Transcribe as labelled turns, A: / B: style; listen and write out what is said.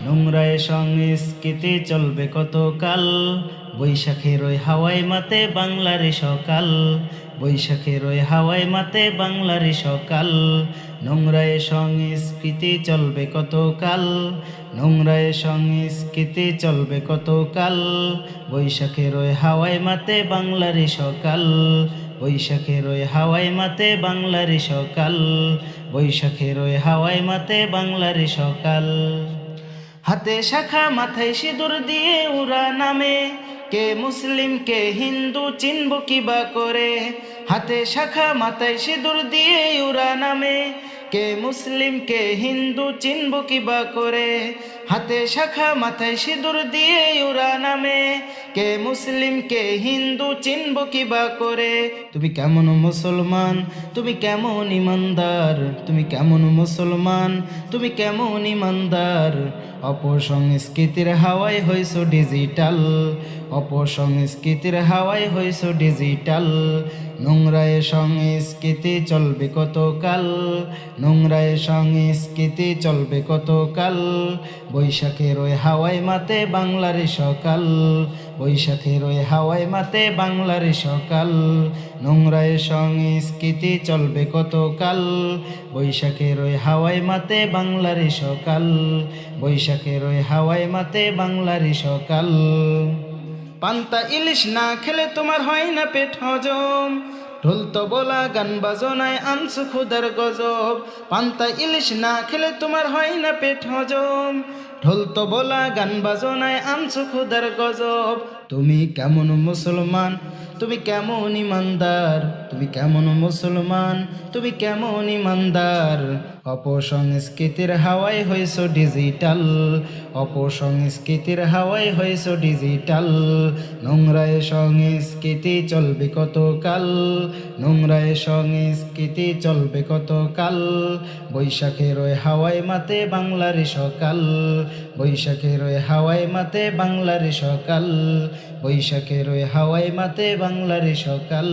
A: নোংরায় সংস্কৃতি চলবে কতকাল, বৈশাখের ওই হাওয়ায় মাতে বাংলার সকাল, বৈশাখের ওই হাওয়ায় মাতে বাংলার সকাল। নোংরায় সংস্কৃতি চলবে কতকাল, নোংরায় সংস্কৃতি চলবে কতকাল, বৈশাখের ওই হাওয়ায় মাতে বাংলার সকাল, বৈশাখের ওই হাওয়ায় মাতে বাংলার সকাল, বৈশাখের ওই হাওয়ায় মাতে বাংলার সকাল। হাতে শাখা মাথায় সিঁদুর দিয়ে উড়া নামে, কে মুসলিম কে হিন্দু চিনব কিবা করে। হাতে শাখা মাথায় সিঁদুর দিয়ে উড়া নামে, কে মুসলিম কে হিন্দু চিনব কিবা করে। হাতে শাখা মাথায় সিঁদুর দিয়ে উড়া নামে, কে মুসলিম কে হিন্দু চিনব কিবা করে। তুমি কেমন মুসলমান, তুমি কেমন ইমানদার, তুমি কেমন মুসলমান, তুমি কেমন ইমানদার। অপসংস্কৃতির হাওয়ায় হইছো ডিজিটাল, অপসংস্কৃতির হাওয়ায় হইছো ডিজিটাল। নোংরায় সংস্কৃতি চলবে কতকাল, নোংরায় সংস্কৃতি চলবে কতকাল, বৈশাখের ওই হাওয়ায় মাতে বাংলার সকাল, বৈশাখের ওই হাওয়ায় মাতে বাংলার সকাল। নোংরায় সংস্কৃতি চলবে কতকাল, বৈশাখের ওই হাওয়ায় মাতে বাংলার সকাল, বৈশাখের ওই হাওয়ায় মাতে বাংলার সকাল। পান্তা ইলিশ না খেলে তোমার হয় না পেট হজম, ঢোল তবলা গান বাজনায় আনছো খুদার গজব। পান্তা ইলিশ না খেলে তোমার হয় না পেট হজম, ঢোল তবলা গান বাজনায় আনছো খুদার গজব। তুমি কেমন মুসলমান, তুমি কেমন ইমানদার, তুমি কেমন মুসলমান, তুমি কেমন ইমানদার। অপসংস্কৃতির হাওয়ায় হইছো ডিজিটাল, অপসংস্কৃতির হাওয়ায় হইছো ডিজিটাল। নোংরায় সংস্কৃতি চলবে কতকাল, নোংরায় সংস্কৃতি চলবে কতকাল, বৈশাখের ওই হাওয়ায় মাতে বাংলার সকাল, বৈশাখের ওই হাওয়ায় মাতে বাংলার সকাল, বৈশাখের ওই হাওয়ায় মাতে বাংলার সকাল।